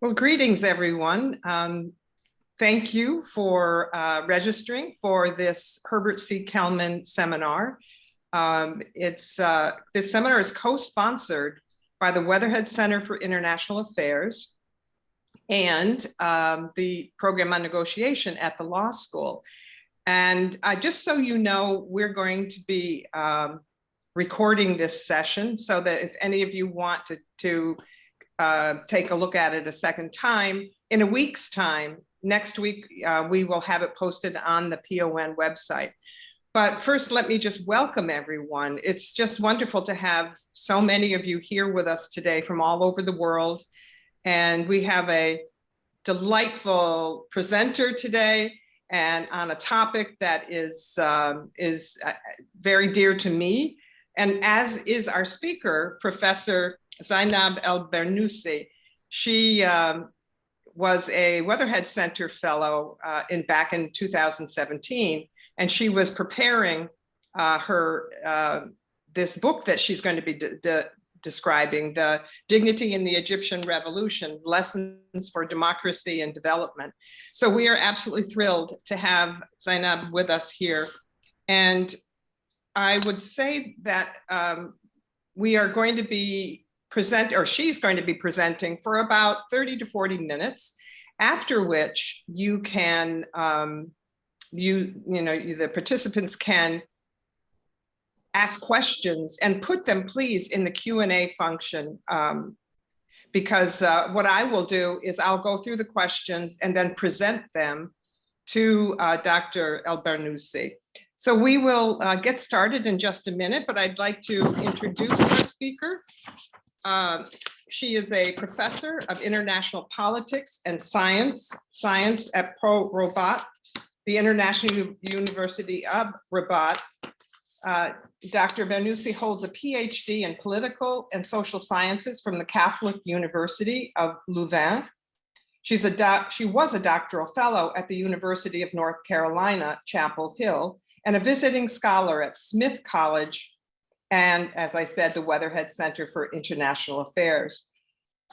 Well, greetings, everyone. Thank you for registering for this Herbert C. Kelman seminar. This seminar is co-sponsored by the Weatherhead Center for International Affairs and the Program on Negotiation at the law school. And just so you know, we're going to be recording this session so that if any of you want to take a look at it a second time, in a week's time, next week, we will have it posted on the PON website. But first, let me just welcome everyone. It's just wonderful to have so many of you here with us today from all over the world. And we have a delightful presenter today and on a topic that is very dear to me. And as is our speaker, Professor Zaynab el Bernoussi. She was a Weatherhead Center fellow back in 2017, and she was preparing this book that she's going to be describing, The Dignity in the Egyptian Revolution, Lessons for Democracy and Development. So we are absolutely thrilled to have Zaynab with us here. And I would say that we are going to be she's going to be presenting for about 30 to 40 minutes, after which you can, the participants can ask questions and put them please in the Q&A function, because what I will do is I'll go through the questions and then present them to Dr. El Bernoussi. So we will get started in just a minute, but I'd like to introduce our speaker. She is a professor of international politics and science at Pro Rabat, the International University of Rabat. Dr. Bernoussi holds a PhD in political and social sciences from the Catholic University of Louvain. She was a doctoral fellow at the University of North Carolina, Chapel Hill, and a visiting scholar at Smith College, and as I said, the Weatherhead Center for International Affairs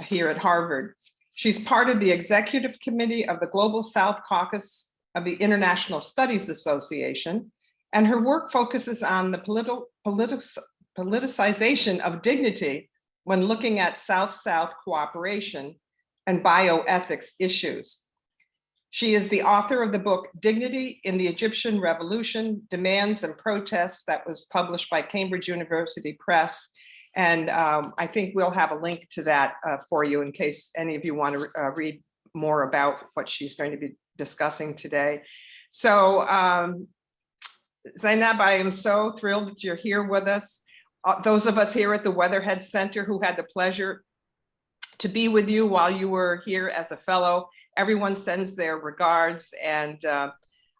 here at Harvard. She's part of the executive committee of the Global South Caucus of the International Studies Association, and her work focuses on the politicization of dignity when looking at South-South cooperation and bioethics issues. She is the author of the book, Dignity in the Egyptian Revolution, Demands and Protests, that was published by Cambridge University Press. And I think we'll have a link to that for you in case any of you want to read more about what she's going to be discussing today. So Zaynab, I am so thrilled that you're here with us. Those of us here at the Weatherhead Center who had the pleasure to be with you while you were here as a fellow, everyone sends their regards, and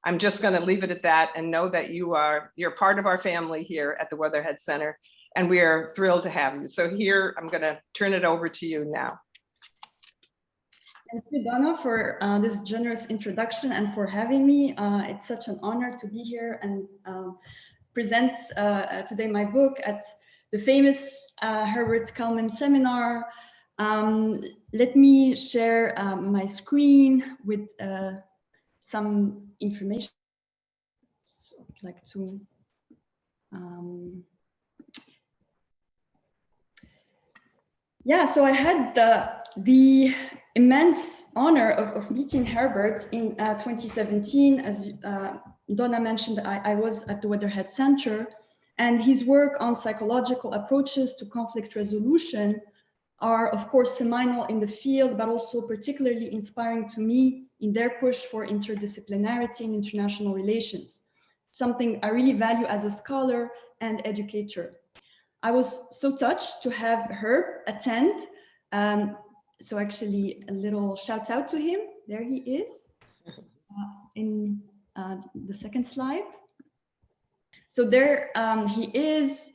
I'm just going to leave it at that and know that you're part of our family here at the Weatherhead Center, and we are thrilled to have you. So here, I'm going to turn it over to you now. Thank you, Donna, for this generous introduction and for having me. It's such an honor to be here and present today my book at the famous Herbert Kelman seminar. Let me share my screen with some information. So I'd like to so I had the immense honor of meeting Herbert in 2017. As Donna mentioned, I was at the Weatherhead Center, and his work on psychological approaches to conflict resolution are, of course, seminal in the field, but also particularly inspiring to me in their push for interdisciplinarity in international relations, something I really value as a scholar and educator. I was so touched to have Herb attend. So actually a little shout out to him. There he is in the second slide. So there he is.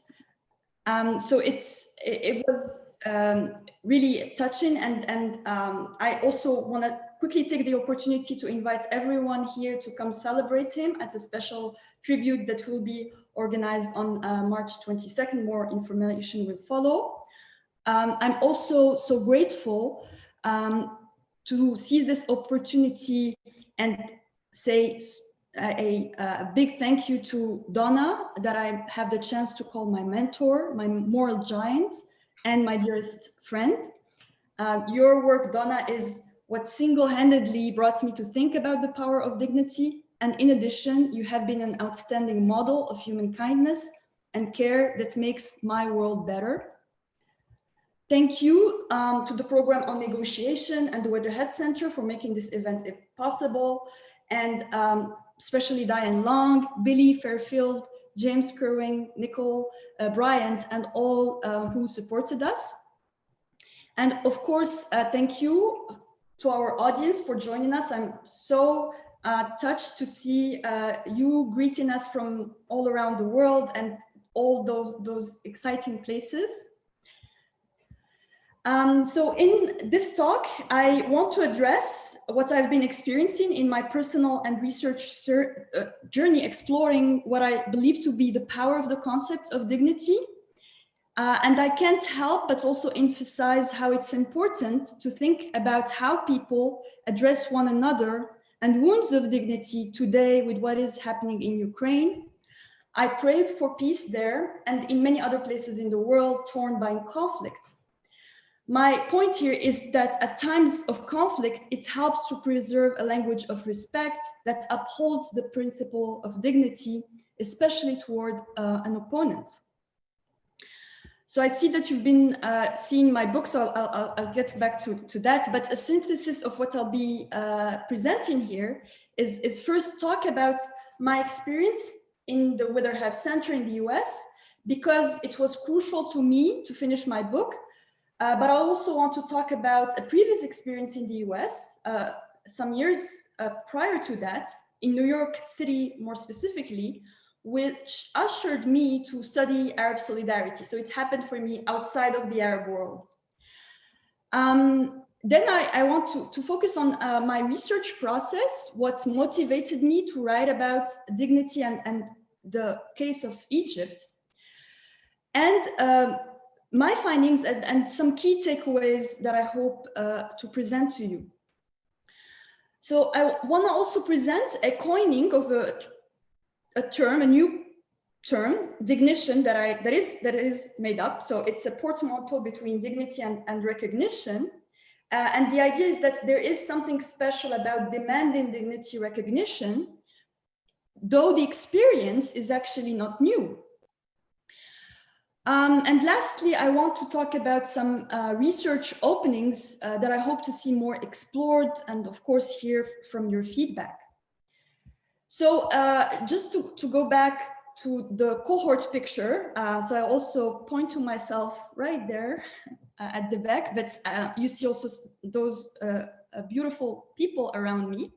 So it was really touching, and I also want to quickly take the opportunity to invite everyone here to come celebrate him at a special tribute that will be organized on March 22nd. More information will follow. I'm also so grateful to seize this opportunity and say a big thank you to Donna, that I have the chance to call my mentor, my moral giant, and my dearest friend. Your work, Donna, is what single-handedly brought me to think about the power of dignity. And in addition, you have been an outstanding model of human kindness and care that makes my world better. Thank you to the Program on Negotiation and the Weatherhead Center for making this event possible. And especially Diane Long, Billy Fairfield, James Kerwin, Nicole Bryant, and all who supported us. And of course, thank you to our audience for joining us. I'm so touched to see you greeting us from all around the world and all those exciting places. So in this talk, I want to address what I've been experiencing in my personal and research journey, exploring what I believe to be the power of the concept of dignity. And I can't help but also emphasize how it's important to think about how people address one another and wounds of dignity today with what is happening in Ukraine. I pray for peace there and in many other places in the world torn by conflict. My point here is that at times of conflict, it helps to preserve a language of respect that upholds the principle of dignity, especially toward an opponent. So I see that you've been seeing my book, so I'll get back to that. But a synthesis of what I'll be presenting here is first talk about my experience in the Weatherhead Center in the US, because it was crucial to me to finish my book. But I also want to talk about a previous experience in the US, some years prior to that, in New York City more specifically, which ushered me to study Arab solidarity. So it happened for me outside of the Arab world. Then I want to focus on my research process, what motivated me to write about dignity and the case of Egypt. And my findings and some key takeaways that I hope to present to you. So I want to also present a coining of a term, a new term, dignition, that is made up. So it's a portmanteau between dignity and recognition. And the idea is that there is something special about demanding dignity recognition, though the experience is actually not new. And lastly, I want to talk about some research openings that I hope to see more explored, and of course hear from your feedback. So just to go back to the cohort picture, so I also point to myself right there at the back, but you see also those beautiful people around me.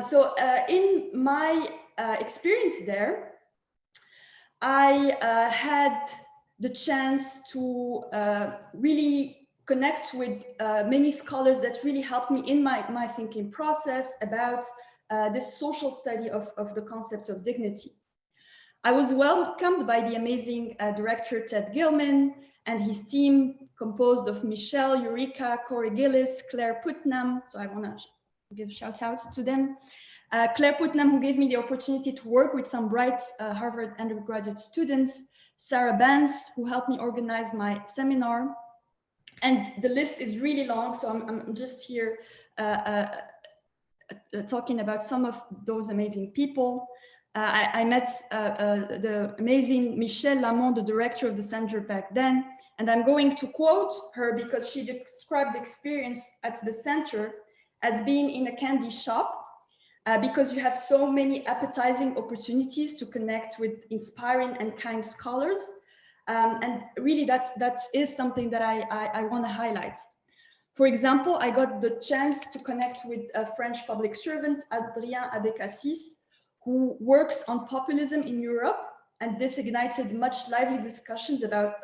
So in my experience there, I had the chance to really connect with many scholars that really helped me in my thinking process about this social study of the concept of dignity. I was welcomed by the amazing director Ted Gilman and his team, composed of Michelle, Eureka, Corey Gillis, Claire Putnam. So I want to give shout outs to them. Claire Putnam, who gave me the opportunity to work with some bright Harvard undergraduate students, Sarah Benz, who helped me organize my seminar. And the list is really long, so I'm just here talking about some of those amazing people. I met the amazing Michelle Lamont, the director of the center back then, and I'm going to quote her because she described the experience at the center as being in a candy shop, because you have so many appetizing opportunities to connect with inspiring and kind scholars. And really that is something that I want to highlight. For example, I got the chance to connect with a French public servant, Adrien Abécassis, who works on populism in Europe, and this ignited much lively discussions about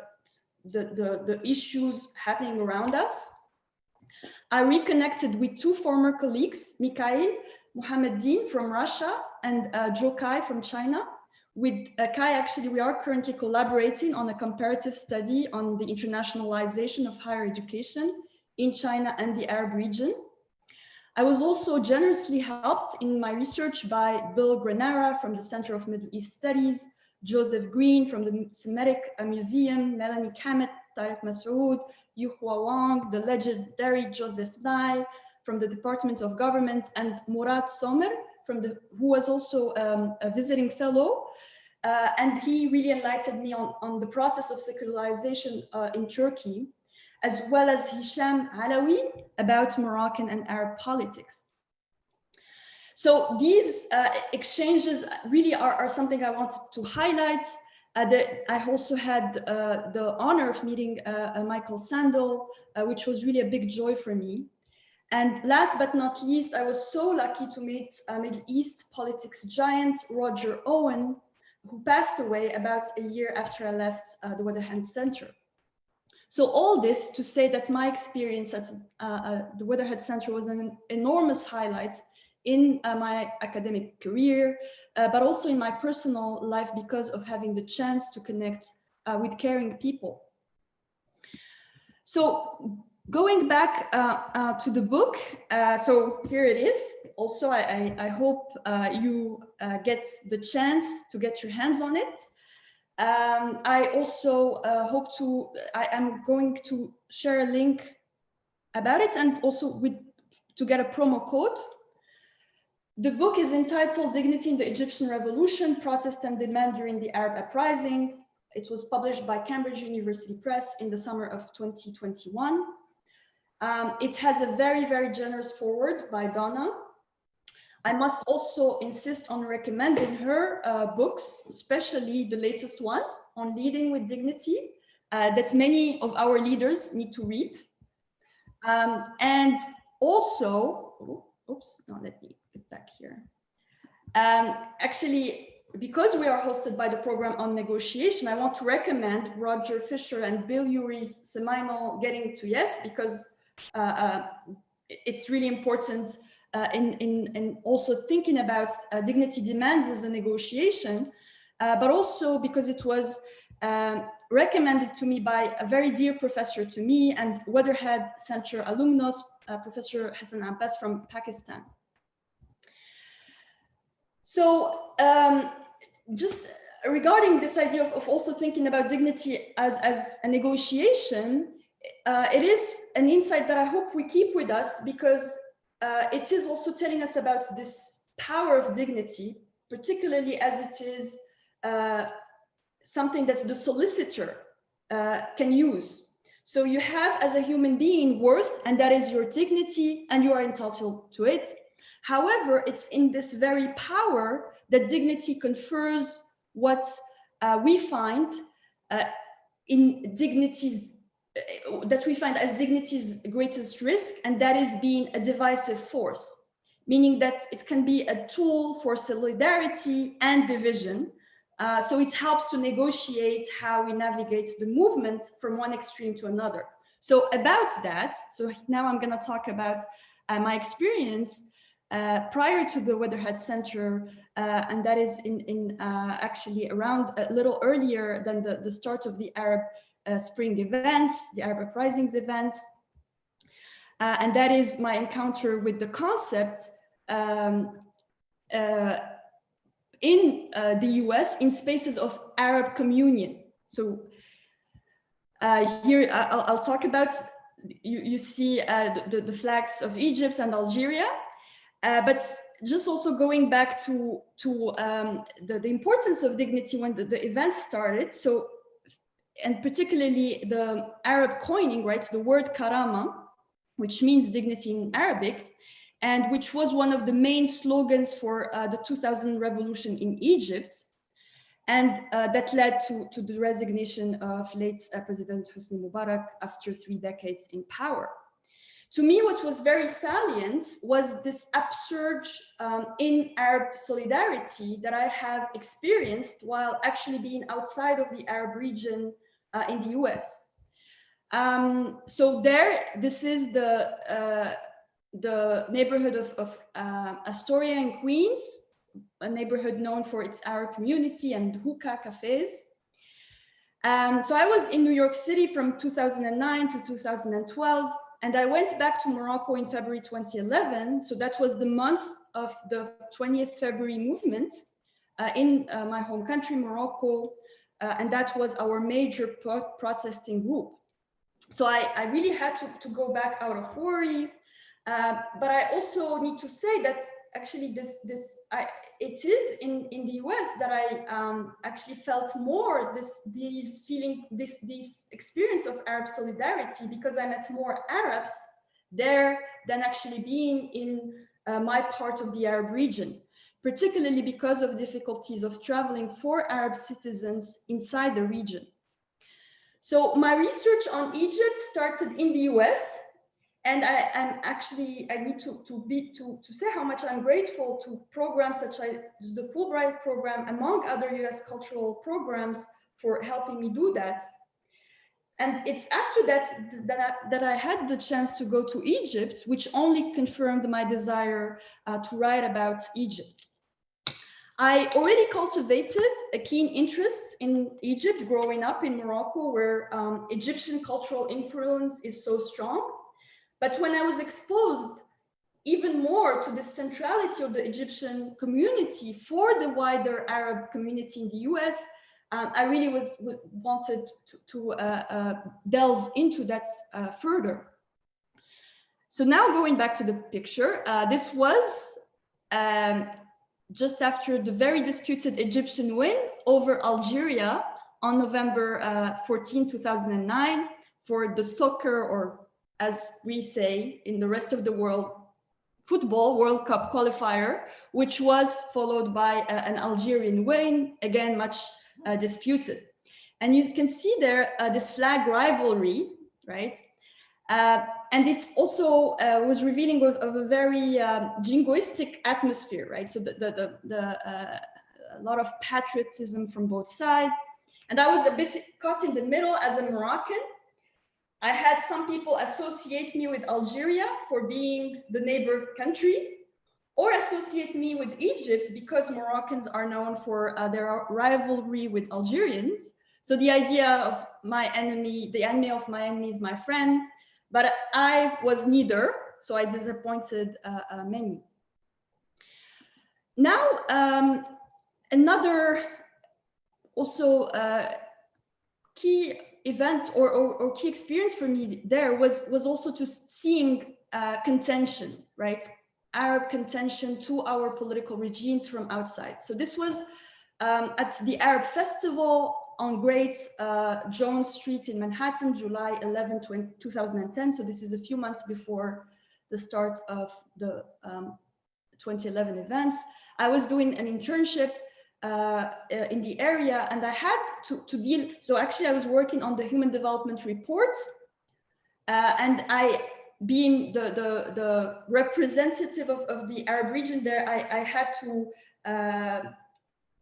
the issues happening around us. I reconnected with two former colleagues, Mikhail Mohammedin from Russia and Zhou Kai from China. With Kai, actually, we are currently collaborating on a comparative study on the internationalization of higher education in China and the Arab region. I was also generously helped in my research by Bill Granara from the Center of Middle East Studies, Joseph Green from the Semitic Museum, Melanie Kamet, Tariq Masoud, Yuhua Wang, the legendary Joseph Lai from the Department of Government, and Murat Somer, who was also a visiting fellow. And he really enlightened me on the process of secularization in Turkey, as well as Hisham Alawi about Moroccan and Arab politics. So these exchanges really are something I wanted to highlight. I also had the honor of meeting Michael Sandel, which was really a big joy for me. And last but not least, I was so lucky to meet Middle East politics giant Roger Owen, who passed away about a year after I left the Weatherhead Center. So all this to say that my experience at the Weatherhead Center was an enormous highlight in my academic career, but also in my personal life because of having the chance to connect with caring people. So going back to the book, so here it is. Also, I hope you get the chance to get your hands on it. I also I'm going to share a link about it, and also to get a promo code. The book is entitled Dignity in the Egyptian Revolution, Protest and Demand During the Arab Uprising. It was published by Cambridge University Press in the summer of 2021. It has a very, very generous foreword by Donna. I must also insist on recommending her books, especially the latest one on leading with dignity, that many of our leaders need to read. And also, let me get back here. Actually, because we are hosted by the program on negotiation, I want to recommend Roger Fisher and Bill Urey's seminal Getting to Yes, because it's really important in also thinking about dignity demands as a negotiation, but also because it was recommended to me by a very dear professor to me and Weatherhead Center alumnus, Professor Hassan Abbas from Pakistan. So just regarding this idea of also thinking about dignity as a negotiation, it is an insight that I hope we keep with us, because it is also telling us about this power of dignity, particularly as it is something that the solicitor can use. So you have, as a human being, worth, and that is your dignity, and you are entitled to it. However, it's in this very power that dignity confers what we find in dignity's that we find as dignity's greatest risk, and that is being a divisive force, meaning that it can be a tool for solidarity and division. So it helps to negotiate how we navigate the movement from one extreme to another. So about that, so now I'm going to talk about my experience prior to the Weatherhead Center, and that is in actually around a little earlier than the start of the Arab Spring events, the Arab Uprisings events. And that is my encounter with the concept in the US in spaces of Arab communion. So here I'll talk about, you see the flags of Egypt and Algeria, but just also going back to the importance of dignity when the event started. So, and particularly the Arab coining, right? The word karama, which means dignity in Arabic, and which was one of the main slogans for the 2000 revolution in Egypt. And that led to the resignation of late President Hosni Mubarak after 3 decades in power. To me, what was very salient was this upsurge in Arab solidarity that I have experienced while actually being outside of the Arab region in the US. So this is the neighborhood of Astoria in Queens, a neighborhood known for its Arab community and hookah cafes. So I was in New York City from 2009 to 2012, And I went back to Morocco in February 2011. So that was the month of the 20th February movement in my home country, Morocco. And that was our major protesting group. So I really had to go back out of worry. But I also need to say that actually it is in the US that I actually felt more this experience of Arab solidarity, because I met more Arabs there than actually being in my part of the Arab region, particularly because of difficulties of traveling for Arab citizens inside the region. So my research on Egypt started in the US. And I need to say how much I'm grateful to programs such as the Fulbright program, among other US cultural programs, for helping me do that. And it's after that I had the chance to go to Egypt, which only confirmed my desire to write about Egypt. I already cultivated a keen interest in Egypt growing up in Morocco, where Egyptian cultural influence is so strong. But when I was exposed even more to the centrality of the Egyptian community for the wider Arab community in the US, I really wanted to delve into that further. So now going back to the picture, this was just after the very disputed Egyptian win over Algeria on November 14, 2009 for the soccer, or as we say in the rest of the world, football World Cup qualifier, which was followed by an Algerian win, again, much disputed. And you can see there this flag rivalry, right? And it also was revealing of a very jingoistic atmosphere, right? So a lot of patriotism from both sides. And I was a bit caught in the middle as a Moroccan. I had some people associate me with Algeria for being the neighbor country, or associate me with Egypt because Moroccans are known for their rivalry with Algerians. So the idea of my enemy, the enemy of my enemy is my friend, but I was neither, so I disappointed many. Now, another also key event or key experience for me there was also to seeing contention, right? Arab contention to our political regimes from outside. So this was at the Arab Festival on Great Jones Street in Manhattan, July 11, 2010. So this is a few months before the start of the 2011 events. I was doing an internship in the area, and I had to deal. So actually I was working on the Human Development Report, and being the representative of the Arab region there, I had to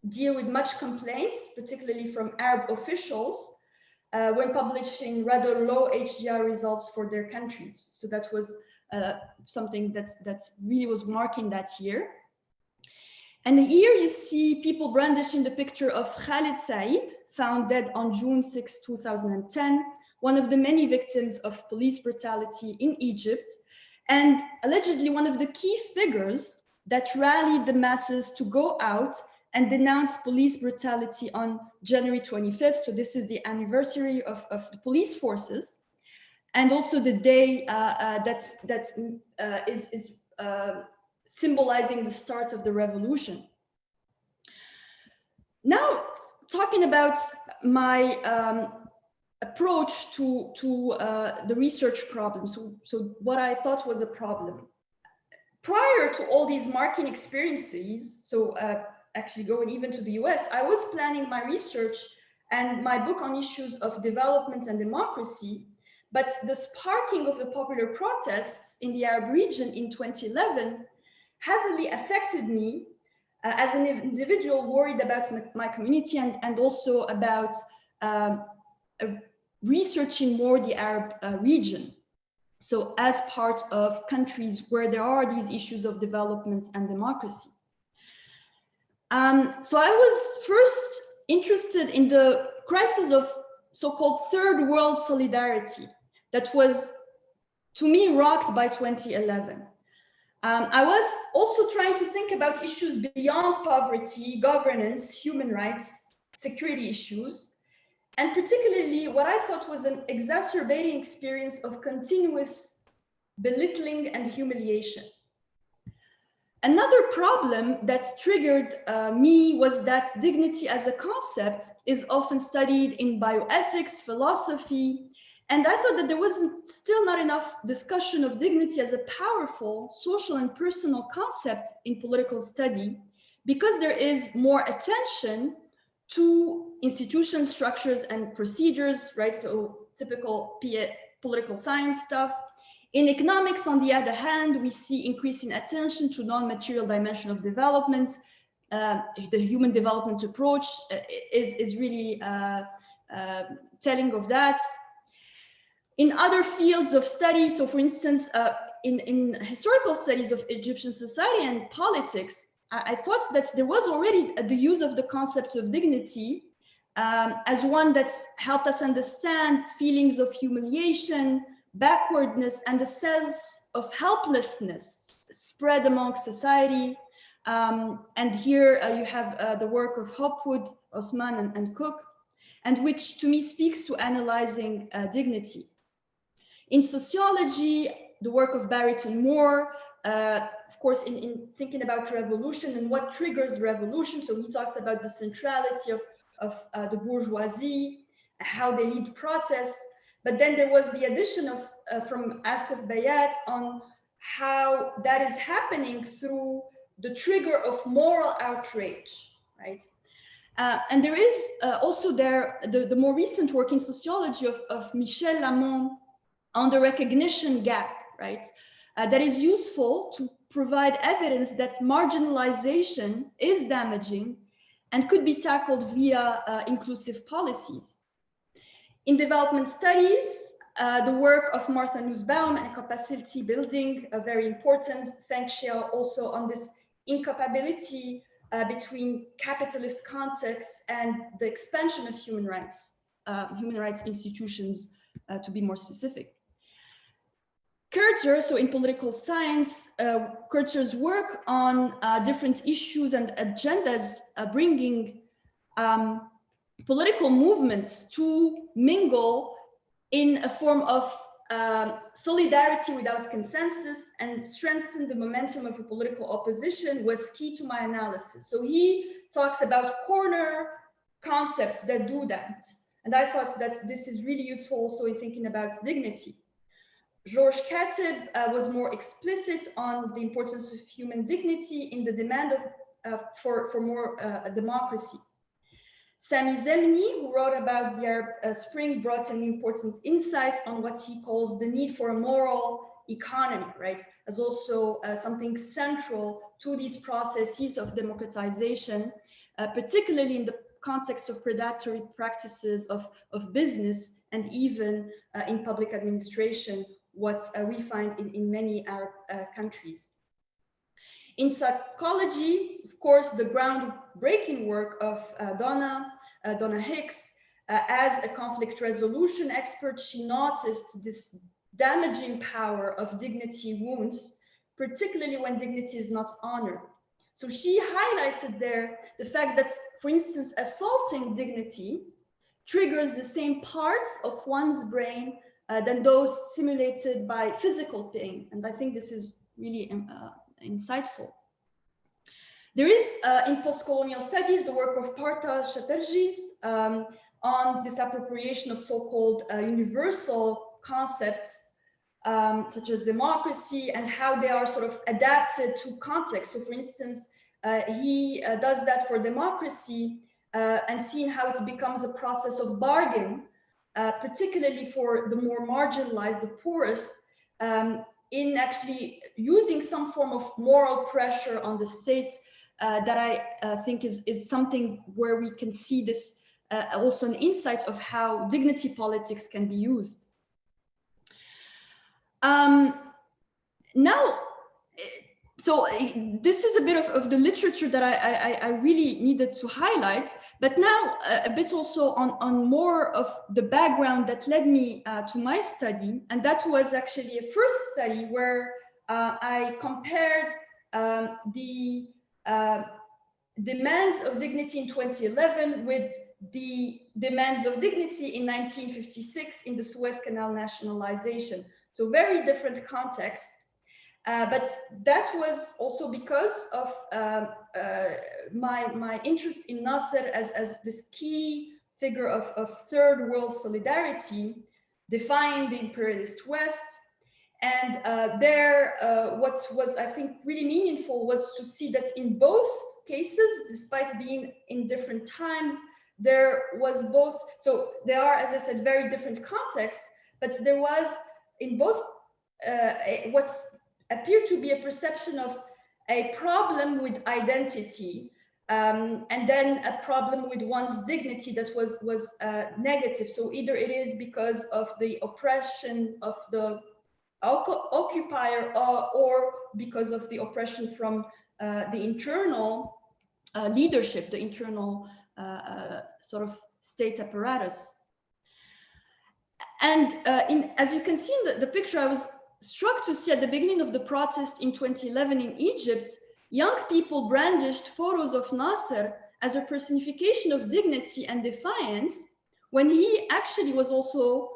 deal with much complaints, particularly from Arab officials, when publishing rather low HDR results for their countries. So that was something that really was marking that year. And here you see people brandishing the picture of Khalid Said, found dead on June 6, 2010, one of the many victims of police brutality in Egypt, and allegedly one of the key figures that rallied the masses to go out and denounce police brutality on January 25th. So this is the anniversary of the police forces, and also the day that is symbolizing the start of the revolution. Now, talking about my approach to the research problem, so what I thought was a problem. Prior to all these marking experiences, so actually going even to the US, I was planning my research and my book on issues of development and democracy, but the sparking of the popular protests in the Arab region in 2011 heavily affected me as an individual worried about my community and also about researching more the Arab region. So as part of countries where there are these issues of development and democracy. So I was first interested in the crisis of so-called third world solidarity that was to me, rocked by 2011. I was also trying to think about issues beyond poverty, governance, human rights, security issues, and particularly what I thought was an exacerbating experience of continuous belittling and humiliation. Another problem that triggered me was that dignity as a concept is often studied in bioethics, philosophy, and I thought that there wasn't still not enough discussion of dignity as a powerful social and personal concept in political study, because there is more attention to institution structures and procedures, right? So typical political science stuff. In economics, on the other hand, we see increasing attention to non-material dimension of development. The human development approach is really telling of that. In other fields of study, so for instance, in historical studies of Egyptian society and politics, I thought that there was already the use of the concept of dignity as one that helped us understand feelings of humiliation, backwardness, and the sense of helplessness spread among society. And here you have the work of Hopwood, Osman, and Cook, and which to me speaks to analyzing dignity. In sociology, the work of Barrington Moore, of course, in thinking about revolution and what triggers revolution. So he talks about the centrality of the bourgeoisie, how they lead protests. But then there was the addition of from Asif Bayat on how that is happening through the trigger of moral outrage, right? And there is also the more recent work in sociology of Michel Lamont on the recognition gap, right? That is useful to provide evidence that marginalization is damaging and could be tackled via inclusive policies. In development studies, the work of Martha Nussbaum and capacity building, very important. Feng Xiao also on this incapability between capitalist contexts and the expansion of human rights institutions, to be more specific. Kurtzer, so in political science, Kurtzer's work on different issues and agendas bringing political movements to mingle in a form of solidarity without consensus and strengthen the momentum of a political opposition was key to my analysis. So he talks about corner concepts that do that. And I thought that this is really useful also in thinking about dignity. Georges Katib was more explicit on the importance of human dignity in the demand for more democracy. Sami Zemni, who wrote about the Arab Spring, brought an important insight on what he calls the need for a moral economy, right? As also something central to these processes of democratization, particularly in the context of predatory practices of business and even in public administration, what we find in many Arab countries. In psychology, of course, the groundbreaking work of Donna Hicks, as a conflict resolution expert, she noticed this damaging power of dignity wounds, particularly when dignity is not honored. So she highlighted there the fact that, for instance, assaulting dignity triggers the same parts of one's brain than those simulated by physical pain. And I think this is really insightful. There is, in post-colonial studies, the work of Partha Chatterjee's on this appropriation of so-called universal concepts, such as democracy, and how they are sort of adapted to context. So for instance, he does that for democracy and seeing how it becomes a process of bargain, particularly for the more marginalized, the poorest, in actually using some form of moral pressure on the state that I think is something where we can see this also an insight of how dignity politics can be used. Now, So this is a bit of the literature that I really needed to highlight, but now a bit also on more of the background that led me to my study. And that was actually a first study where I compared the demands of dignity in 2011 with the demands of dignity in 1956 in the Suez Canal nationalization. So very different contexts. But that was also because of my interest in Nasser as this key figure of third world solidarity, defying the imperialist West. And what was, I think, really meaningful was to see that in both cases, despite being in different times, there was both, so there are, as I said, very different contexts, but there was in both what's appeared to be a perception of a problem with identity, and then a problem with one's dignity that was negative. So either it is because of the oppression of the occupier, or because of the oppression from the internal leadership, the internal sort of state apparatus. And as you can see in the picture, I was struck to see at the beginning of the protest in 2011 in Egypt, young people brandished photos of Nasser as a personification of dignity and defiance, when he actually was also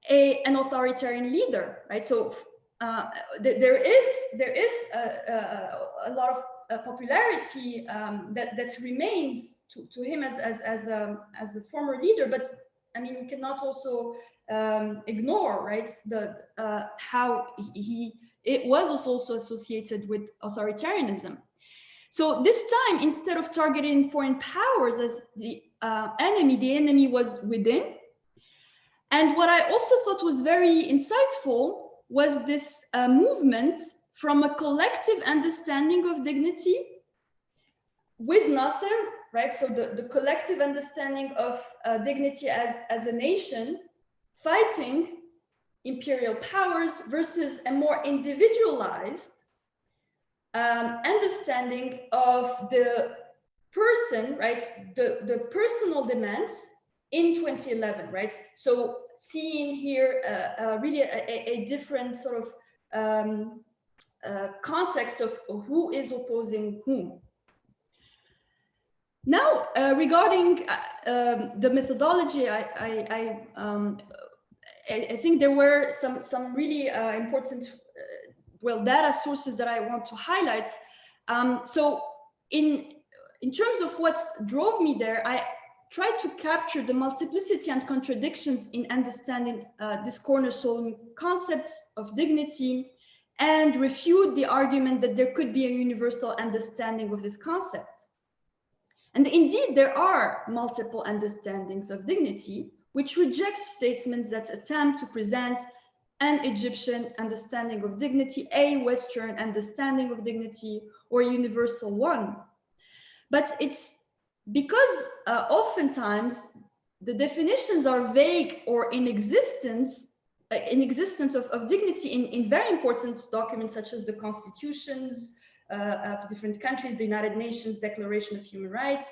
an authoritarian leader, right? So there is a lot of popularity that remains to him as a former leader, but I mean, we cannot also ignore, right, how it was also associated with authoritarianism. So this time, instead of targeting foreign powers as the enemy was within. And what I also thought was very insightful was this movement from a collective understanding of dignity with Nasser, right? So the collective understanding of dignity as a nation fighting imperial powers versus a more individualized understanding of the person, right? The personal demands in 2011, right? So seeing here really a different sort of context of who is opposing whom. Now, regarding the methodology, I think there were some really important, data sources that I want to highlight. So in terms of what drove me there, I tried to capture the multiplicity and contradictions in understanding this cornerstone concepts of dignity, and refute the argument that there could be a universal understanding of this concept. And indeed, there are multiple understandings of dignity, which reject statements that attempt to present an Egyptian understanding of dignity, a Western understanding of dignity, or a universal one. But it's because oftentimes the definitions are vague or in existence of dignity in very important documents such as the constitutions of different countries, the United Nations Declaration of Human Rights,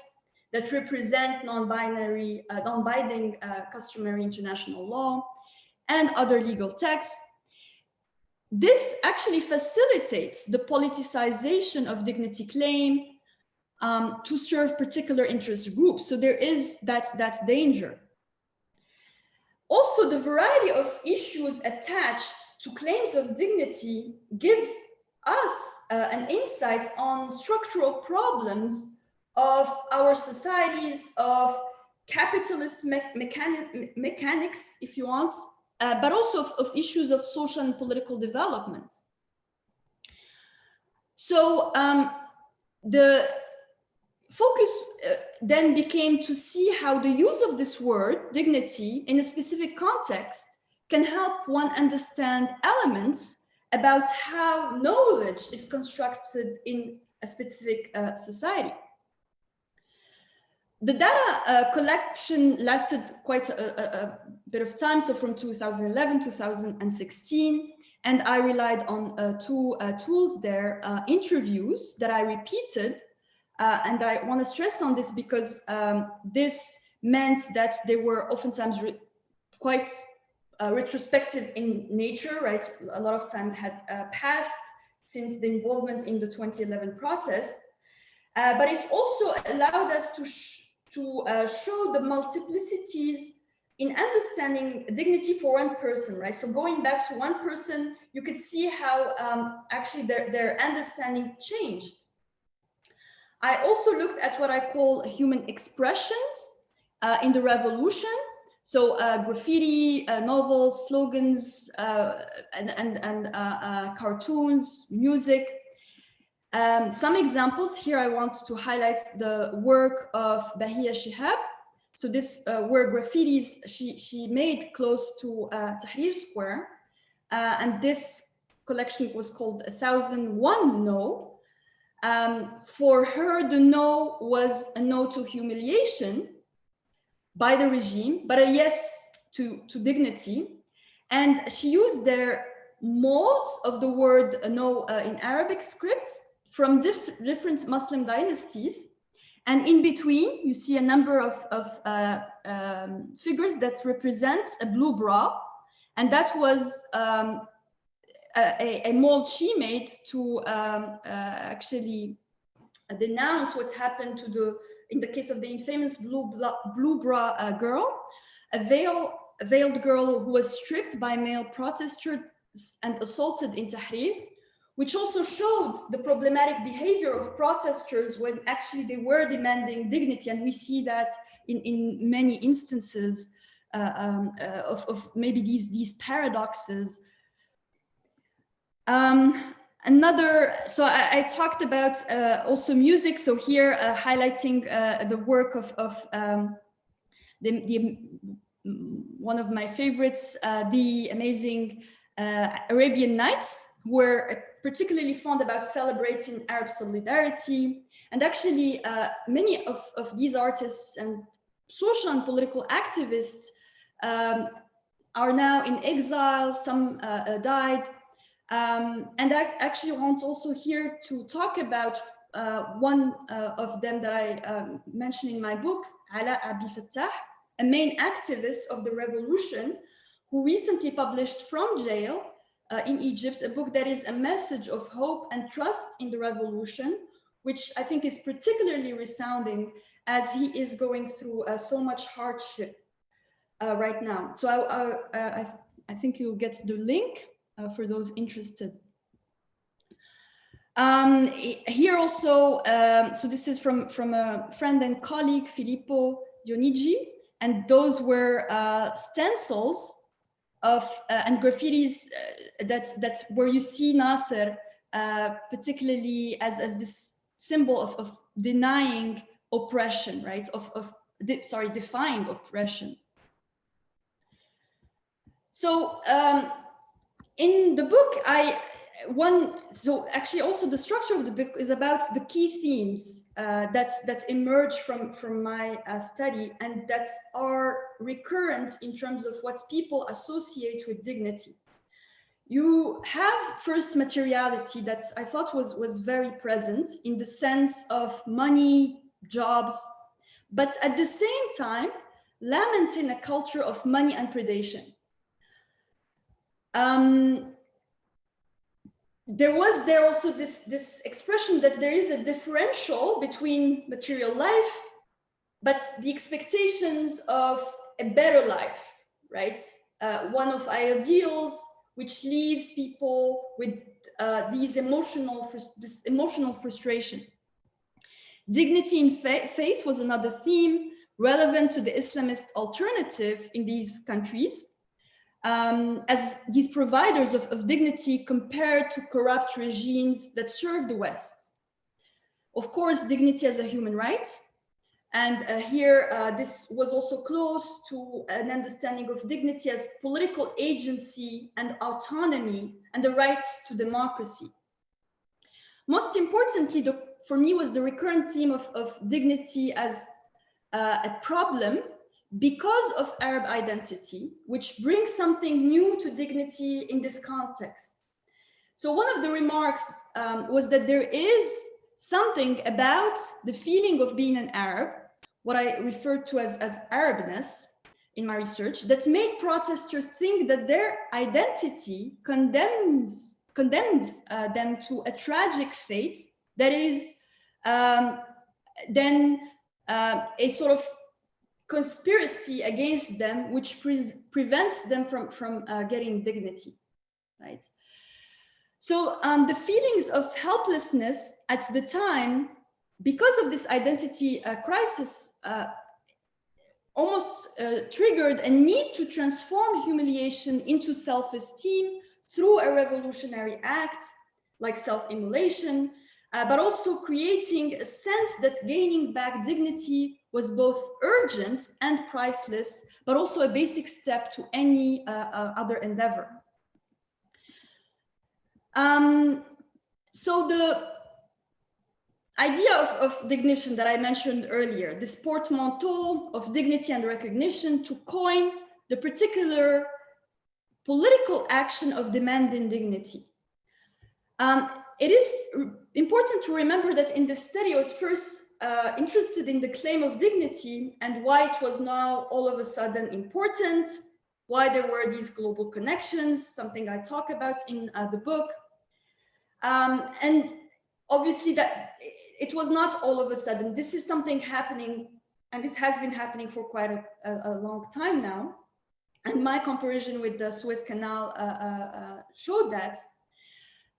that represent non-binding customary international law, and other legal texts. This actually facilitates the politicization of dignity claim to serve particular interest groups. So there is that danger. Also, the variety of issues attached to claims of dignity give us an insight on structural problems of our societies, of capitalist mechanics, if you want, but also of issues of social and political development. So the focus then became to see how the use of this word, dignity, in a specific context can help one understand elements about how knowledge is constructed in a specific society. The data collection lasted quite a bit of time, so from 2011 to 2016, And I relied on two tools there, interviews that I repeated. And I want to stress on this because this meant that they were oftentimes quite retrospective in nature, right? A lot of time had passed since the involvement in the 2011 protest. But it also allowed us to show the multiplicities in understanding dignity for one person, right? So going back to one person, you could see how actually their understanding changed. I also looked at what I call human expressions in the revolution. So graffiti, novels, slogans, and cartoons, music. Some examples here I want to highlight the work of Bahia Shihab. So this were graffitis she made close to Tahrir Square. And this collection was called 1001 No. For her, the no was a no to humiliation by the regime, but a yes to dignity. And she used their molds of the word no in Arabic scripts from different Muslim dynasties. And in between, you see a number of figures that represents a blue bra. And that was a mold she made to actually denounce what happened to in the case of the infamous blue bra girl, a veiled girl who was stripped by male protesters and assaulted in Tahrir, which also showed the problematic behavior of protesters when actually they were demanding dignity. And we see that in many instances of maybe these paradoxes. So I talked about also music. So here highlighting the work of one of my favorites, the amazing Arabian Nights, who were particularly fond about celebrating Arab solidarity. And actually many of these artists and social and political activists are now in exile, some died. And I actually want also here to talk about one of them that I mentioned in my book, Ala Abdel Fattah, a main activist of the revolution, who recently published from jail in Egypt a book that is a message of hope and trust in the revolution, which I think is particularly resounding as he is going through so much hardship right now. So I think you'll get the link for those interested. Here also, so this is from a friend and colleague, Filippo Dionigi, and those were stencils of and graffitis that's where you see Nasser particularly as this symbol of denying oppression, right? Defying oppression. So in the book, so actually also the structure of the book is about the key themes that emerge from my study and that are recurrent in terms of what people associate with dignity. You have first materiality that I thought was very present in the sense of money, jobs, but at the same time, lamenting a culture of money and predation. There was also this expression that there is a differential between material life, but the expectations of a better life, right? One of ideals which leaves people with this emotional frustration. Dignity in faith was another theme relevant to the Islamist alternative in these countries. As these providers of dignity compared to corrupt regimes that serve the West. Of course, dignity as a human right. And here, this was also close to an understanding of dignity as political agency and autonomy and the right to democracy. Most importantly, for me, was the recurrent theme of dignity as a problem, because of Arab identity, which brings something new to dignity in this context. So one of the remarks was that there is something about the feeling of being an Arab, what I refer to as Arabness in my research, that made protesters think that their identity condemns them to a tragic fate that is then a sort of conspiracy against them, which prevents them from getting dignity, right? So the feelings of helplessness at the time, because of this identity crisis, almost triggered a need to transform humiliation into self-esteem through a revolutionary act like self-immolation, but also creating a sense that gaining back dignity was both urgent and priceless, but also a basic step to any other endeavor. So the idea of dignition that I mentioned earlier, this portmanteau of dignity and recognition to coin the particular political action of demanding dignity. It is important to remember that in this study I was first interested in the claim of dignity and why it was now all of a sudden important, why there were these global connections, something I talk about in the book. And obviously that it was not all of a sudden. This is something happening, and it has been happening for quite a long time now. And my comparison with the Suez Canal showed that.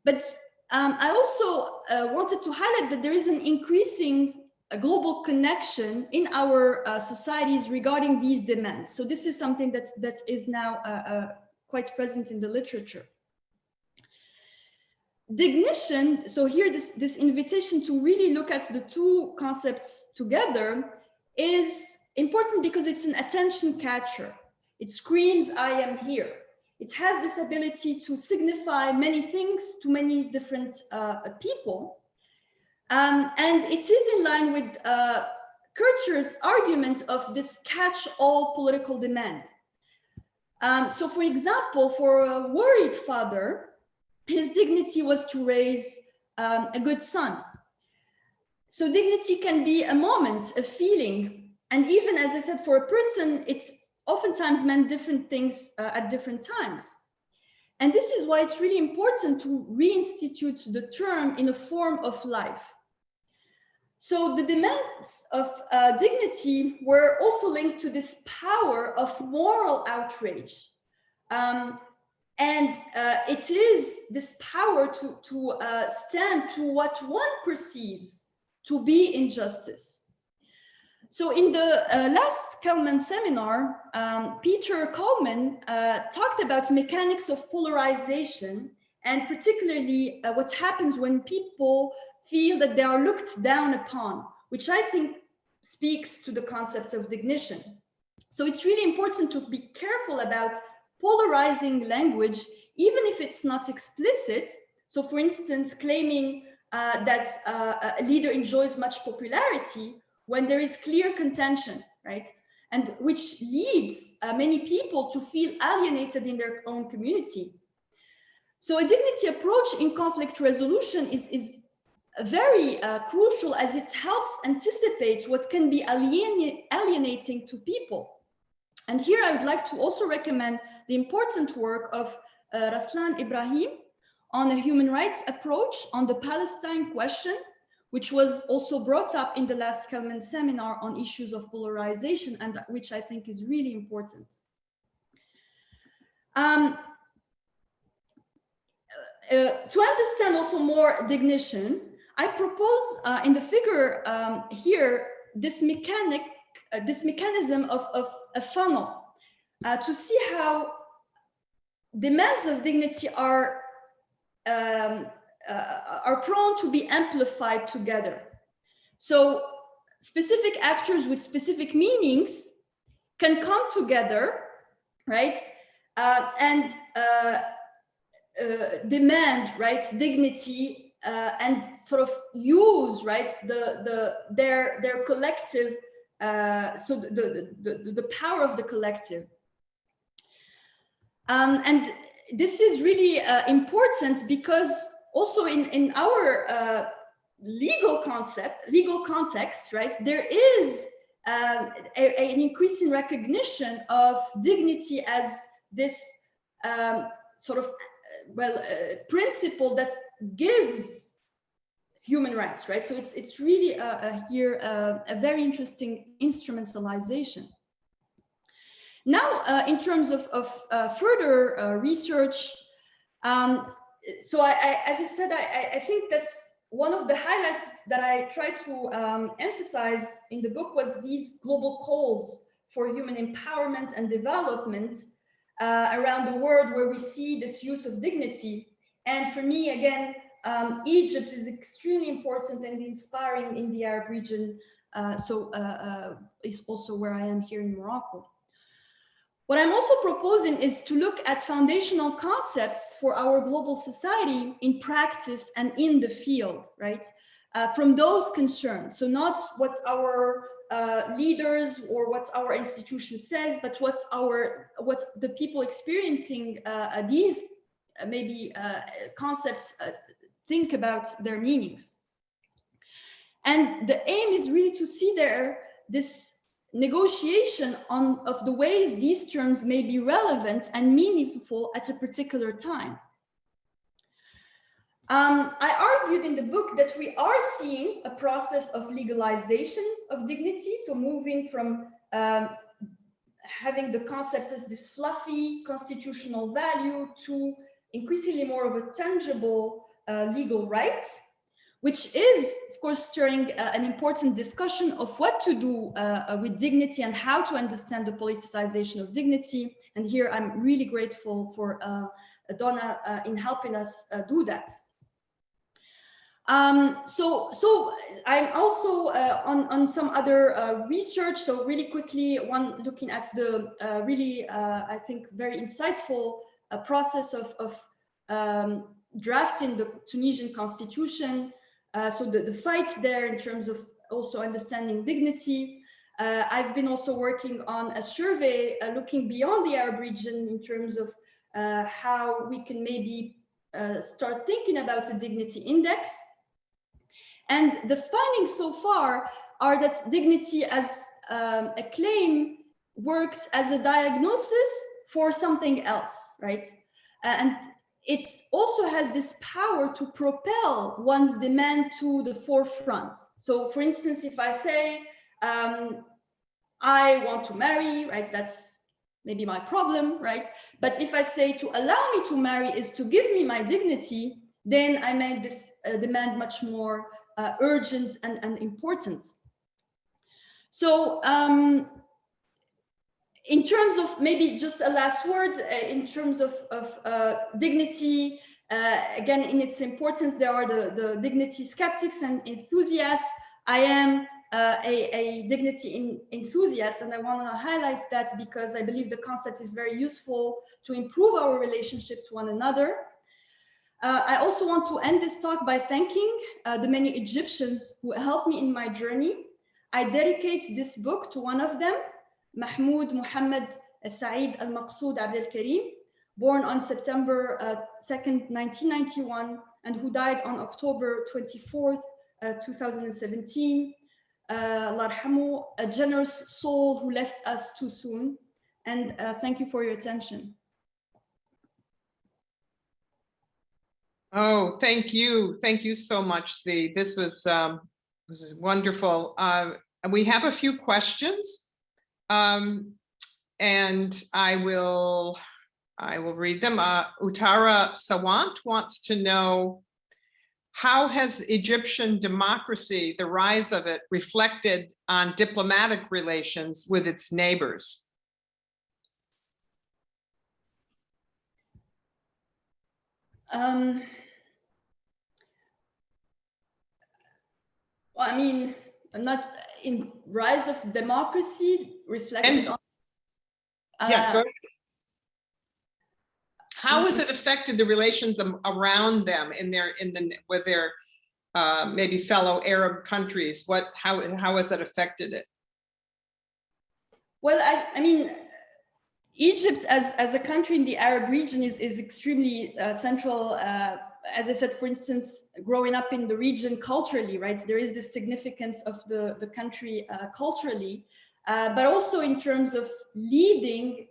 But I also wanted to highlight that there is an increasing global connection in our societies regarding these demands. So this is something that is now quite present in the literature. Dignition, so here this invitation to really look at the two concepts together is important because it's an attention catcher. It screams, I am here. It has this ability to signify many things to many different people. And it is in line with Kircher's argument of this catch-all political demand. So for example, for a worried father, his dignity was to raise a good son. So dignity can be a moment, a feeling. And even, as I said, for a person, it's oftentimes meant different things at different times. And this is why it's really important to reinstitute the term in a form of life. So the demands of dignity were also linked to this power of moral outrage. And it is this power to stand to what one perceives to be injustice. So in the last Kelman seminar, Peter Kelman talked about mechanics of polarization, and particularly what happens when people feel that they are looked down upon, which I think speaks to the concept of dignition. So it's really important to be careful about polarizing language, even if it's not explicit. So for instance, claiming that a leader enjoys much popularity when there is clear contention, right? And which leads many people to feel alienated in their own community. So a dignity approach in conflict resolution is very crucial, as it helps anticipate what can be alienating to people. And here I would like to also recommend the important work of Raslan Ibrahim on a human rights approach on the Palestine question, which was also brought up in the last Kelman seminar on issues of polarization, and which I think is really important. To understand also more dignition, I propose in the figure here this mechanism of a funnel to see how demands of dignity are prone to be amplified together. So specific actors with specific meanings can come together, right, and demand, right, dignity, and sort of use, right, their collective so the power of the collective. And this is really important because also in our legal context, right, there is an increasing recognition of dignity as this sort of principle that gives human rights, right? So it's really here a very interesting instrumentalization. Now, in terms of further research, so as I said, I think that's one of the highlights that I tried to emphasize in the book was these global calls for human empowerment and development around the world, where we see this use of dignity. And for me, again, Egypt is extremely important and inspiring in the Arab region. So is also where I am here in Morocco. What I'm also proposing is to look at foundational concepts for our global society in practice and in the field, right? From those concerned. So not what our leaders or what our institution says, but what the people experiencing these concepts think about their meanings. And the aim is really to see this negotiation of the ways these terms may be relevant and meaningful at a particular time. I argued in the book that we are seeing a process of legalization of dignity, so moving from having the concepts as this fluffy constitutional value to increasingly more of a tangible legal right, which is, of course, stirring an important discussion of what to do with dignity and how to understand the politicization of dignity. And here I'm really grateful for Donna in helping us do that. So I'm also on some other research. So really quickly, one looking at the really, I think, very insightful process of drafting the Tunisian constitution. So the fight there in terms of also understanding dignity. I've been also working on a survey looking beyond the Arab region in terms of how we can maybe start thinking about a dignity index. And the findings so far are that dignity as a claim works as a diagnosis for something else, right? And it also has this power to propel one's demand to the forefront. So for instance, if I say, I want to marry, right? That's maybe my problem, right? But if I say to allow me to marry is to give me my dignity, then I made this demand much more urgent and important. So in terms of maybe just a last word, in terms of dignity, again, in its importance, there are the dignity skeptics and enthusiasts. I am a dignity enthusiast, and I want to highlight that because I believe the concept is very useful to improve our relationship to one another. I also want to end this talk by thanking the many Egyptians who helped me in my journey. I dedicate this book to one of them, Mahmoud Mohammed Saeed Al-Maqsood Abdel Karim, born on September 2nd, 1991, and who died on October 24th, 2017. Allah yarhamu, a generous soul who left us too soon. And thank you for your attention. Oh, thank you. Thank you so much, Zee. This was wonderful. And we have a few questions. And I will read them. Uttara Sawant wants to know, how has Egyptian democracy, the rise of it, reflected on diplomatic relations with its neighbors? Well, I mean, I'm not in rise of democracy reflected on. Yeah, go ahead. How has it affected the relations around them with their maybe fellow Arab countries? How has that affected it? Well, I mean, Egypt as a country in the Arab region is extremely central. As I said, for instance, growing up in the region culturally, right? There is this significance of the country culturally, but also in terms of leading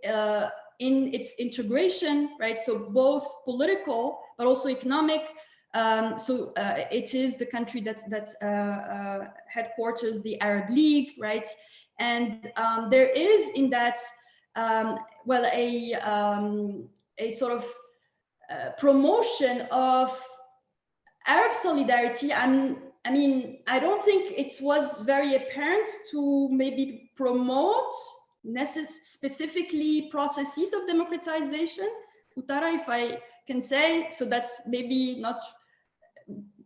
in its integration, right? So both political, but also economic. It is the country that headquarters the Arab League, right? And there is in that, well, a sort of promotion of Arab solidarity. I mean, I don't think it was very apparent to maybe promote specifically processes of democratization. Utara, if I can say, so that's maybe not,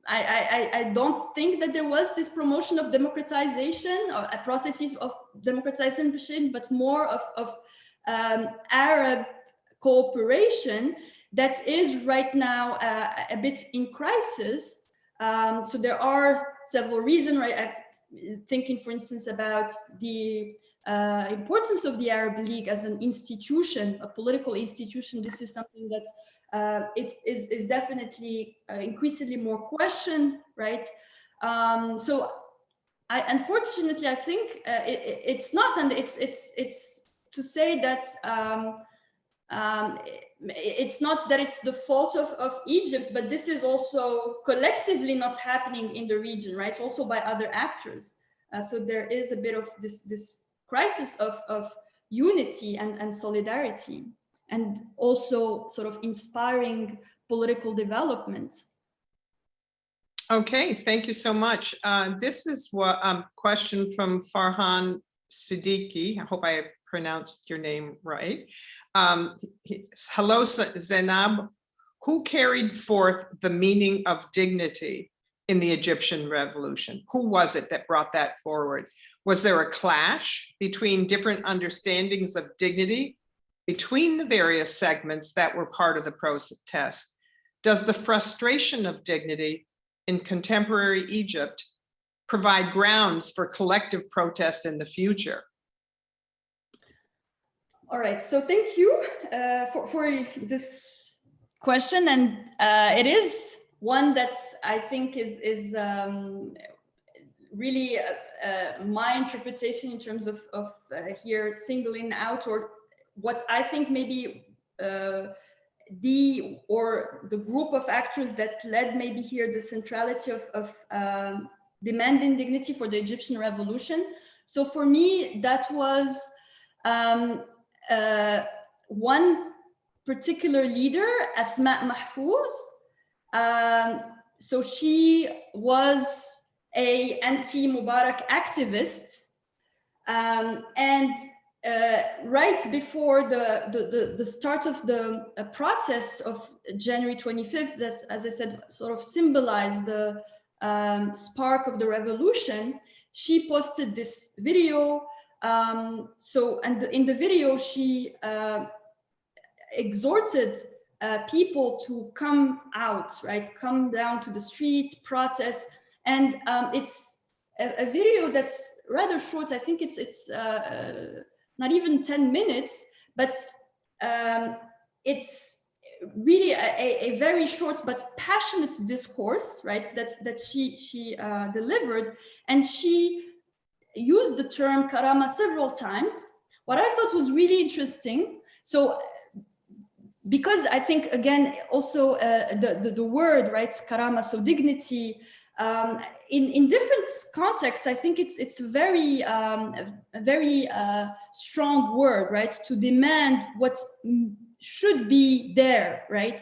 I don't think that there was this promotion of democratization or processes of democratization, but more of Arab cooperation that is right now a bit in crisis. So there are several reasons, right? Thinking, for instance, about the importance of the Arab League as an institution, a political institution. This is something that it is definitely increasingly more questioned, right? Unfortunately, I think it's not, and it's to say that it's not that it's the fault of Egypt, but this is also collectively not happening in the region, right? Also by other actors. So there is a bit of this crisis of unity and solidarity, and also sort of inspiring political development. Okay, thank you so much. This is what question from Farhan Siddiqui. I hope I pronounced your name right. Hello, Zaynab. Who carried forth the meaning of dignity in the Egyptian revolution? Who was it that brought that forward? Was there a clash between different understandings of dignity between the various segments that were part of the protest? Does the frustration of dignity in contemporary Egypt provide grounds for collective protest in the future? All right, so thank you for this question, and it is one that I think is really my interpretation in terms of here singling out, or what I think maybe the group of actors that led maybe here the centrality of demanding dignity for the Egyptian revolution. So for me, that was one particular leader, Asma Mahfouz. So she was a anti-Mubarak activist, and right before the start of the protest of January 25th, that, as I said, sort of symbolized the spark of the revolution, she posted this video. And in the video, she exhorted people to come out, right? Come down to the streets, protest. And it's a video that's rather short. I think it's not even 10 minutes, but it's really a very short but passionate discourse, right? That she delivered, and she used the term karama several times. What I thought was really interesting, so because I think, again, also the word, right, karama, so dignity, in different contexts, I think it's a very strong word, right, to demand what should be there, right?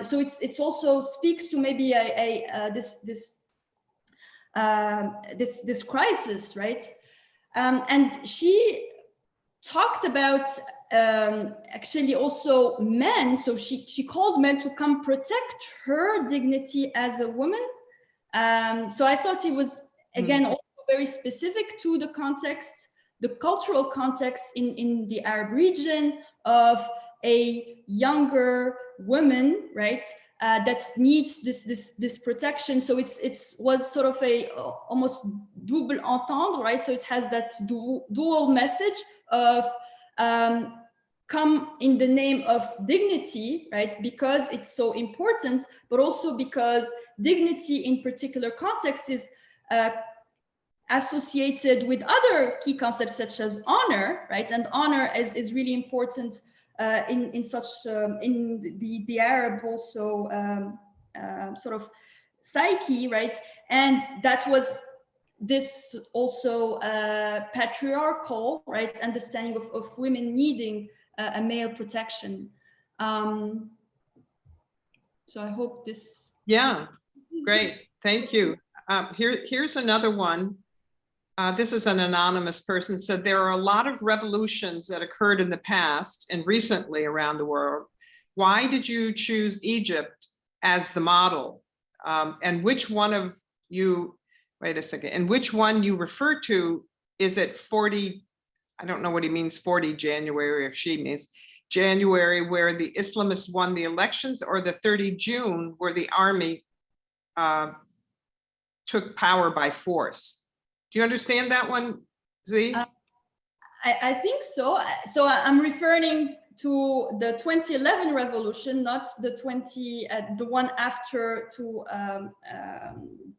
So it's also speaks to maybe this crisis, right? And she talked about actually also men. So she called men to come protect her dignity as a woman. So I thought it was, again, also very specific to the context, the cultural context in the Arab region of a younger woman, right, that needs this protection. So it was sort of a almost double entendre, right? So it has that dual message of come in the name of dignity, right? Because it's so important, but also because dignity in particular contexts is associated with other key concepts such as honor, right? And honor is really important in such in the Arab also sort of psyche, right? And that was this also patriarchal, right, understanding of women needing a male protection. So I hope this. Yeah, great, thank you. Here's another one. This is an anonymous person, said there are a lot of revolutions that occurred in the past and recently around the world. Why did you choose Egypt as the model? And which one of you, wait a second, and which one you refer to, is it 40, I don't know what he means, 40 January, or she means January, where the Islamists won the elections, or the 30 June, where the army took power by force? Do you understand that one, Z? I think so. So I'm referring to the 2011 revolution, not the the one after to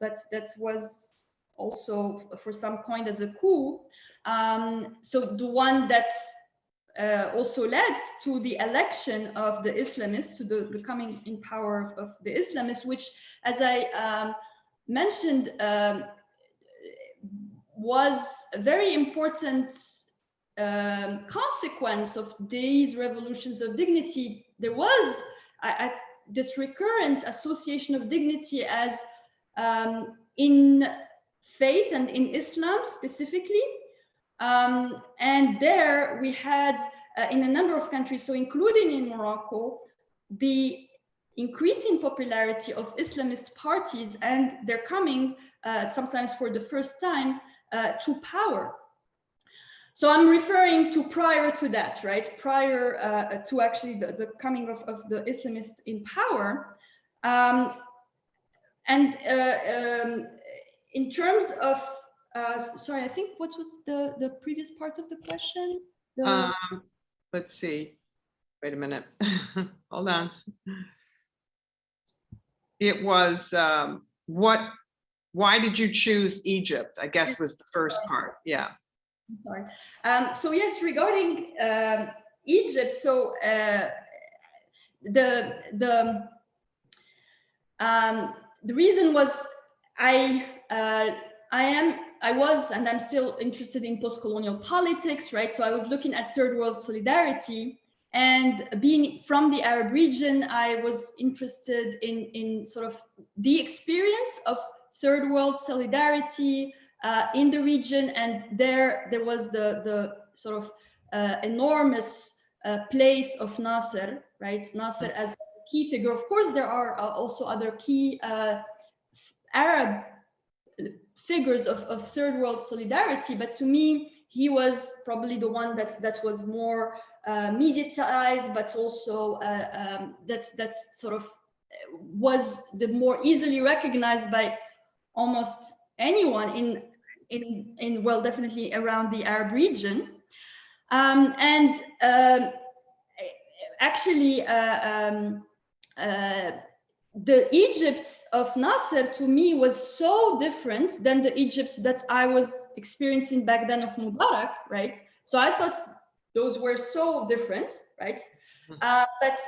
that was also for some coined as a coup. So the one that's also led to the election of the Islamists, to the coming in power of the Islamists, which, as I mentioned, was a very important consequence of these revolutions of dignity. There was this recurrent association of dignity as in faith and in Islam specifically. And there we had in a number of countries, so including in Morocco, the increasing popularity of Islamist parties, and they're coming sometimes for the first time to power. So I'm referring to prior to that, right? Prior to actually the coming of the Islamists in power. In terms of, sorry, I think what was the previous part of the question? Let's see, wait a minute, hold on. It was, why did you choose Egypt, I guess was the first part, yeah. I'm sorry. So yes, regarding Egypt, so the reason was I was and I'm still interested in post-colonial politics, right? So I was looking at third world solidarity, and being from the Arab region, I was interested in sort of the experience of third world solidarity in the region, and there was the sort of enormous place of Nasser, right? Nasser as a key figure. Of course, there are also other key Arab figures of third world solidarity, but to me, he was probably the one that was more mediatized, but also that's sort of was the more easily recognized by almost anyone in well, definitely around the Arab region. Actually, the Egypt of Nasser to me was so different than the Egypt that I was experiencing back then of Mubarak, right? So I thought those were so different, right? But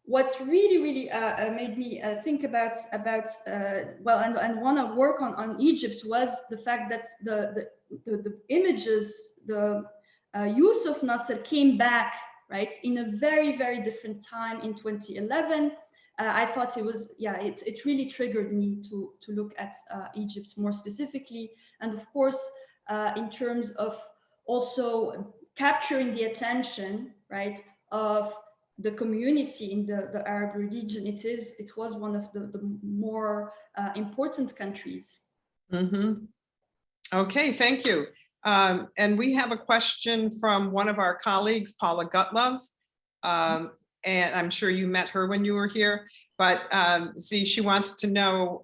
what really made me think about well, and want to work on Egypt was the fact that the images, the use of Nasser came back, right, in a very different time in 2011. I thought it was, yeah, it really triggered me to look at Egypt more specifically. And of course, in terms of also capturing the attention, right, of the community in the Arab region, it was one of the more important countries. Mm-hmm. Okay, thank you. And we have a question from one of our colleagues, Paula Gutlove. And I'm sure you met her when you were here, but see, she wants to know,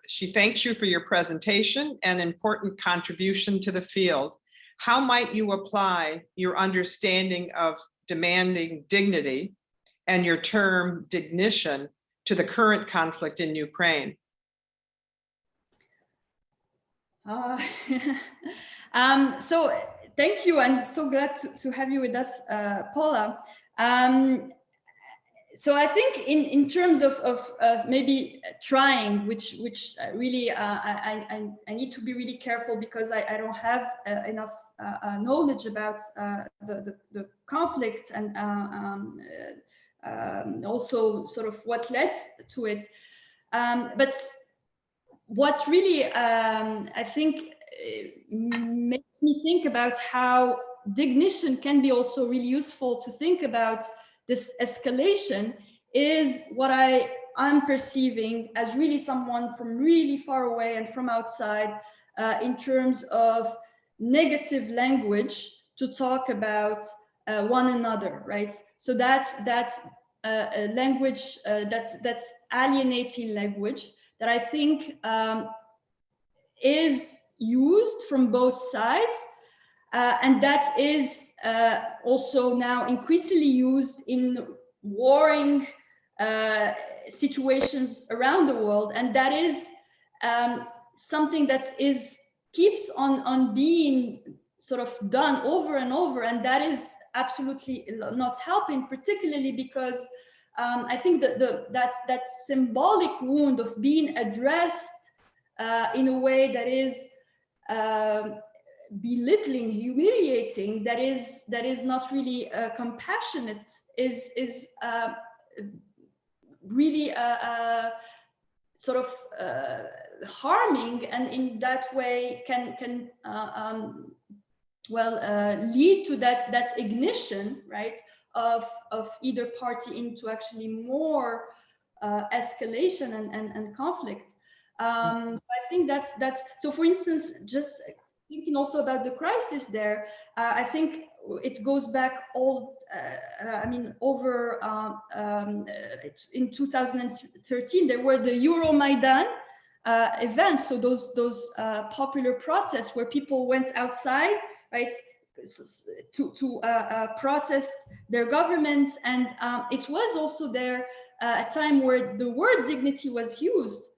she thanks you for your presentation and important contribution to the field. How might you apply your understanding of demanding dignity and your term dignition to the current conflict in Ukraine? So thank you. I'm so glad to have you with us, Paula. So I think in terms of maybe trying, which really I need to be really careful because I don't have enough knowledge about the conflict and also sort of what led to it. But what really I think makes me think about how dignition can be also really useful to think about this escalation is what I'm perceiving as really someone from really far away and from outside in terms of negative language to talk about one another, right? So that's a language that's alienating language that I think is used from both sides. And that is also now increasingly used in warring situations around the world. And that is something that keeps on being sort of done over and over. And that is absolutely not helping, particularly because I think that symbolic wound of being addressed in a way that is belittling, humiliating, that is not really compassionate, is really sort of harming, and in that way can lead to that ignition, right, of either party into actually more escalation and conflict. So I think that's so. For instance, just thinking also about the crisis there, I think it goes back over in 2013 there were the Euromaidan events. So those popular protests where people went outside, right, to protest their government, and it was also there a time where the word dignity was used.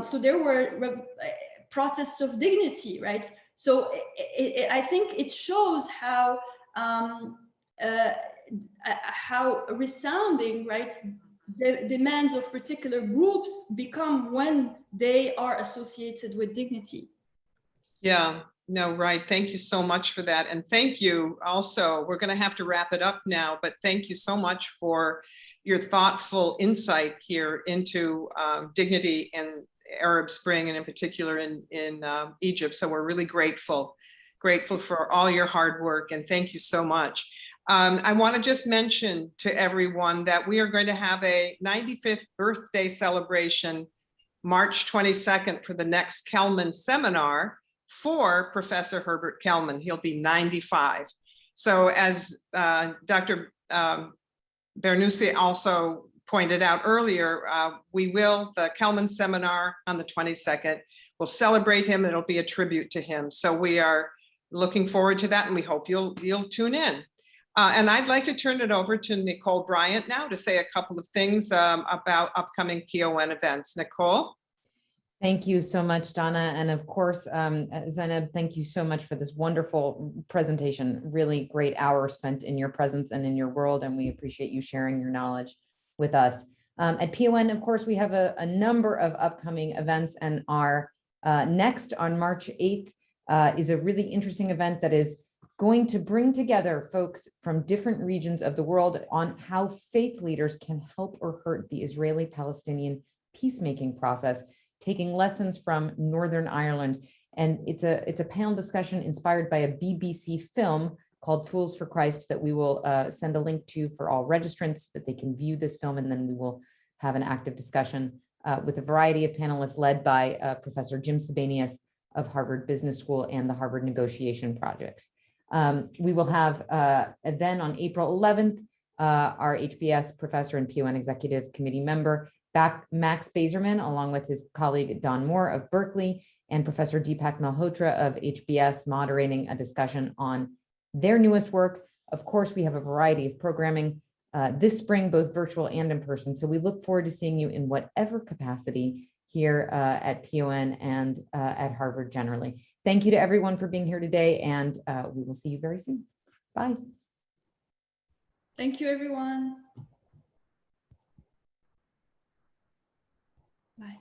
So there were protests of dignity, right? So I think it shows how resounding, right, the demands of particular groups become when they are associated with dignity. Yeah, no, right. Thank you so much for that. And thank you also, we're going to have to wrap it up now, but thank you so much for your thoughtful insight here into dignity and Arab Spring, and in particular in Egypt. So we're really grateful for all your hard work, and thank you so much. I want to just mention to everyone that we are going to have a 95th birthday celebration March 22nd for the next Kelman seminar for Professor Herbert Kelman. He'll be 95. So as Dr. Bernoussi also pointed out earlier, the Kelman seminar on the 22nd, we'll celebrate him. It'll be a tribute to him. So we are looking forward to that, and we hope you'll tune in. And I'd like to turn it over to Nicole Bryant now to say a couple of things about upcoming PON events. Nicole? Thank you so much, Donna. And of course, Zaynab, thank you so much for this wonderful presentation. Really great hour spent in your presence and in your world, and we appreciate you sharing your knowledge with us. At PON, of course, we have a number of upcoming events, and our next on March 8th is a really interesting event that is going to bring together folks from different regions of the world on how faith leaders can help or hurt the Israeli-Palestinian peacemaking process, taking lessons from Northern Ireland. And it's a panel discussion inspired by a BBC film called Fools for Christ that we will send a link to for all registrants so that they can view this film, and then we will have an active discussion with a variety of panelists led by Professor Jim Sebenius of Harvard Business School and the Harvard Negotiation Project. We will have then on April 11th, our HBS professor and PON executive committee member, Max Bazerman, along with his colleague Don Moore of Berkeley, and Professor Deepak Malhotra of HBS, moderating a discussion on their newest work. Of course, we have a variety of programming this spring, both virtual and in person. So we look forward to seeing you in whatever capacity here at PON and at Harvard generally. Thank you to everyone for being here today, and we will see you very soon. Bye. Thank you, everyone. Bye.